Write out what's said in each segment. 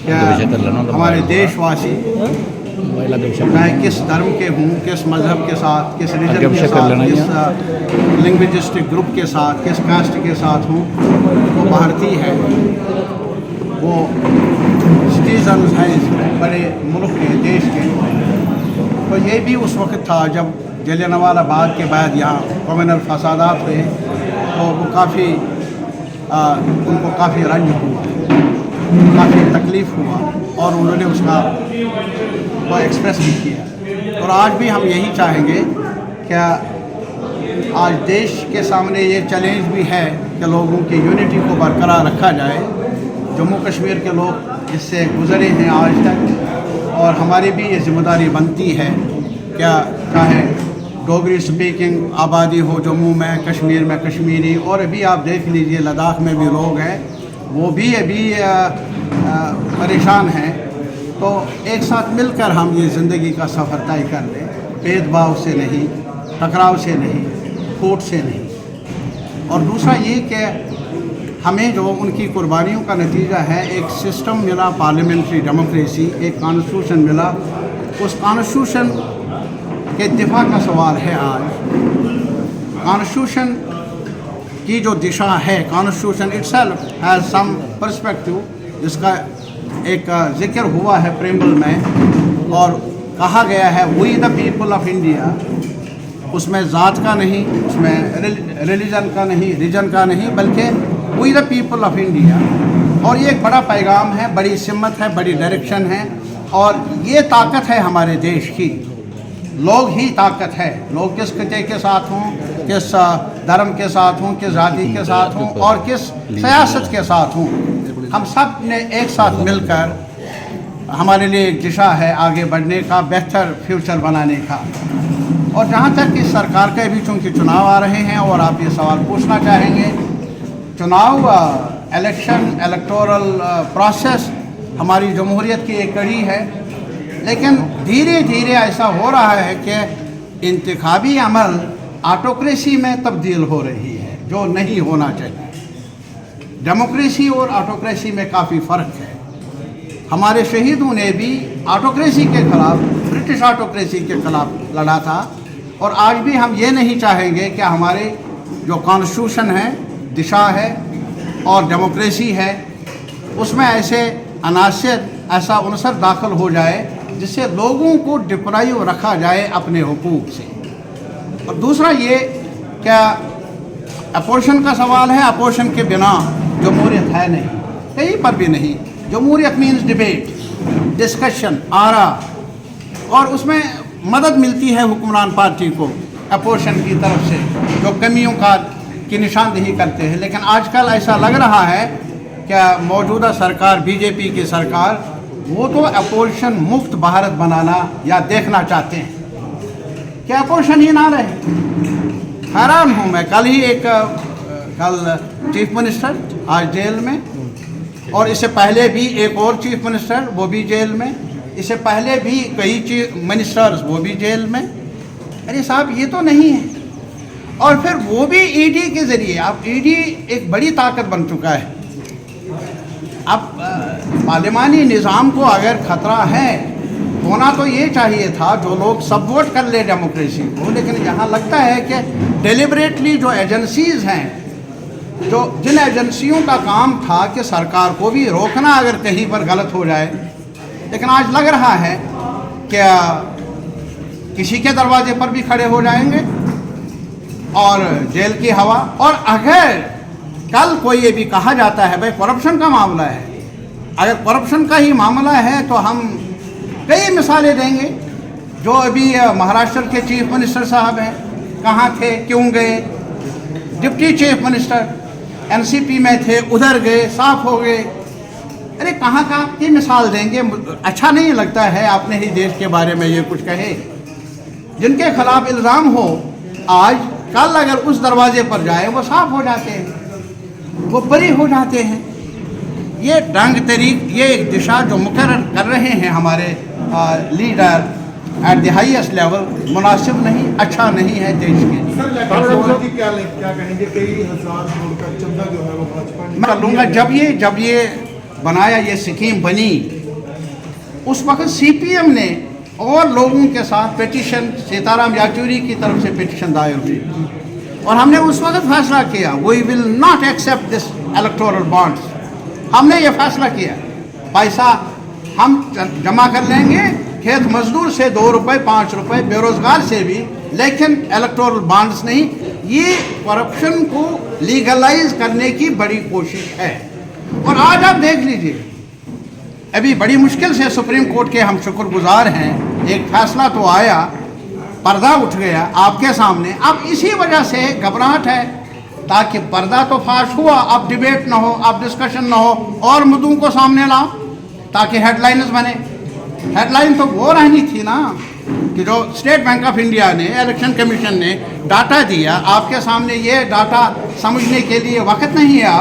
क्या हमारे देशवासी चाहे किस धर्म के हों, किस मज़हब के साथ, किस रिलीजन के साथ, किस लिंग्विस्टिक ग्रुप के साथ, किस कास्ट के साथ हों, वो भारतीय है, वो सिटीजन्स हैं इस बड़े मुल्क के, देश के। तो ये भी उस वक्त था जब जलियांवाला बाग के बाद यहाँ कम्युनल फसादात हुए, तो वो काफ़ी उनको काफ़ी रंज हुआ, काफ़ी तकलीफ़ हुआ, और उन्होंने उसका वो एक्सप्रेस भी किया। और आज भी हम यही चाहेंगे क्या आज देश के सामने ये चैलेंज भी है कि लोगों की यूनिटी को बरकरार रखा जाए। जम्मू कश्मीर के लोग इससे गुज़रे हैं आज तक, और हमारी भी ये जिम्मेदारी बनती है क्या चाहे डोगरी स्पीकिंग आबादी हो जम्मू में, कश्मीर में कश्मीरी, और अभी आप देख लीजिए लद्दाख में भी लोग हैं, वो भी अभी परेशान हैं। तो एक साथ मिलकर हम ये ज़िंदगी का सफ़र तय कर लें, भेदभाव से नहीं, टकराव से नहीं, फूट से नहीं। और दूसरा ये कि हमें जो उनकी कुर्बानियों का नतीजा है, एक सिस्टम मिला, पार्लियामेंट्री डेमोक्रेसी, एक कॉन्स्टिट्यूशन मिला। उस कॉन्स्टिट्यूशन के दिफा का सवाल है आज। कॉन्स्टिट्यूशन की जो दिशा है, constitution itself has some perspective, जिसका एक जिक्र हुआ है प्रेम्बल में, और कहा गया है we the people of India. उसमें ज़ात का नहीं, उसमें रिलीजन का नहीं, रीजन का नहीं, बल्कि we the people of India. और ये एक बड़ा पैगाम है, बड़ी सिमत है, बड़ी डायरेक्शन है, और ये ताकत है हमारे देश की। लोग ही ताकत है। लोग किस खिते के साथ हों, किस धर्म के साथ हों, किस जाति के साथ हों, और किस सियासत के साथ हों, हम सब ने एक साथ मिलकर हमारे लिए एक दिशा है आगे बढ़ने का, बेहतर फ्यूचर बनाने का। और जहाँ तक कि सरकार के भी चूँकि चुनाव आ रहे हैं, और आप ये सवाल पूछना चाहेंगे, चुनाव इलेक्शन इलेक्टोरल प्रोसेस हमारी जमहूरियत की एक कड़ी है, लेकिन धीरे धीरे ऐसा हो रहा है कि इंतखाबी अमल ऑटोक्रेसी में तब्दील हो रही है, जो नहीं होना चाहिए। डेमोक्रेसी और ऑटोक्रेसी में काफ़ी फ़र्क है। हमारे शहीदों ने भी ऑटोक्रेसी के ख़िलाफ़, ब्रिटिश ऑटोक्रेसी के ख़िलाफ़ लड़ा था, और आज भी हम ये नहीं चाहेंगे कि हमारे जो कॉन्स्टिट्यूशन है, दिशा है और डेमोक्रेसी है, उसमें ऐसे अनासर, ऐसा अनसर दाखिल हो जाए जिससे लोगों को डिप्राइव रखा जाए अपने हुकूक से। और दूसरा ये क्या अपोजिशन का सवाल है, अपोजिशन के बिना जमहूरियत है नहीं, कहीं पर भी नहीं। जमहूरियत मीन्स डिबेट, डिस्कशन, आरा, और उसमें मदद मिलती है हुक्मरान पार्टी को अपोजिशन की तरफ से, जो कमियों की निशानदेही करते हैं। लेकिन आजकल ऐसा लग रहा है क्या मौजूदा सरकार, बीजेपी की सरकार, वो तो अपोजिशन मुक्त भारत बनाना या देखना चाहते हैं, क्या अपोजिशन ही ना रहे। हैरान हूँ मैं। कल चीफ मिनिस्टर आज जेल में, और इससे पहले भी एक और चीफ मिनिस्टर, वो भी जेल में, इससे पहले भी कई चीफ मिनिस्टर्स, वो भी जेल में। अरे साहब, ये तो नहीं है। और फिर वो भी ईडी के ज़रिए। अब ईडी एक बड़ी ताकत बन चुका है। अब पार्लिमानी निज़ाम को अगर ख़तरा है, होना तो ये चाहिए था जो लोग सब वोट कर ले डेमोक्रेसी को, लेकिन यहाँ लगता है कि डेलिबरेटली जो एजेंसीज़ हैं, जिन एजेंसियों का काम था कि सरकार को भी रोकना अगर कहीं पर गलत हो जाए, लेकिन आज लग रहा है कि किसी के दरवाजे पर भी खड़े हो जाएंगे और जेल की हवा। और अगर कल कोई ये भी कहा जाता है भाई करप्शन का मामला है, अगर करप्शन का ही मामला है तो हम कई मिसालें देंगे। जो अभी महाराष्ट्र के चीफ मिनिस्टर साहब हैं, कहाँ थे, क्यों गए? डिप्टी चीफ मिनिस्टर एनसीपी में थे, उधर गए, साफ हो गए। अरे कहाँ की मिसाल देंगे? अच्छा नहीं लगता है अपने ही देश के बारे में ये कुछ कहे। जिनके खिलाफ इल्ज़ाम हो, आज कल अगर उस दरवाजे पर जाए वो साफ हो जाते हैं, वो बरी हो जाते हैं। ये ढंग तरीक, ये एक दिशा जो मुकर्रर कर रहे हैं हमारे leader at the highest level, मुनासिब नहीं, अच्छा नहीं है देश के लिए। क्या कहेंगे? कई हजार करोड़ का चंदा जो है वो भाजपा मैं लूँगा जब ये बनाया, ये स्कीम बनी, उस वक्त CPM ने और लोगों के साथ पिटीशन, सीताराम येचुरी की तरफ से पिटीशन दायर हुई और हमने उस वक्त फैसला किया, we will not accept this electoral bonds. हमने ये फैसला किया, पैसा हम जमा कर लेंगे खेत मजदूर से 2 रुपए 5 रुपए, बेरोजगार से भी, लेकिन इलेक्टोरल बॉन्ड्स नहीं। ये करप्शन को लीगलाइज करने की बड़ी कोशिश है। और आज आप देख लीजिए, अभी बड़ी मुश्किल से सुप्रीम कोर्ट के हम शुक्रगुजार हैं, एक फैसला तो आया, पर्दा उठ गया आपके सामने। अब इसी वजह से घबराहट है, ताकि पर्दा तो फाश हुआ, अब डिबेट ना हो, अब डिस्कशन ना हो, और मुद्दों को सामने लाओ ताकि हेडलाइंस बने। हेडलाइन तो वो रहनी थी ना कि जो स्टेट बैंक ऑफ इंडिया ने, इलेक्शन कमीशन ने डाटा दिया, आपके सामने ये डाटा समझने के लिए वक्त नहीं है।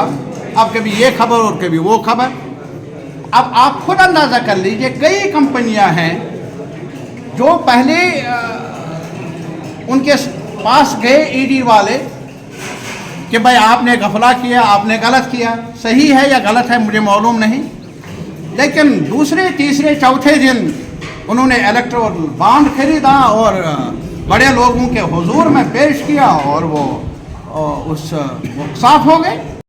अब कभी ये खबर और कभी वो खबर। अब आप खुद अंदाज़ा कर लीजिए, कई कंपनियां हैं जो पहले उनके पास गए ईडी वाले कि भाई आपने गफला किया, आपने गलत किया। सही है या गलत है मुझे मालूम नहीं, लेकिन दूसरे तीसरे चौथे दिन उन्होंने इलेक्टोरल बॉन्ड खरीदा और बड़े लोगों के हुजूर में पेश किया और वो साफ हो गए।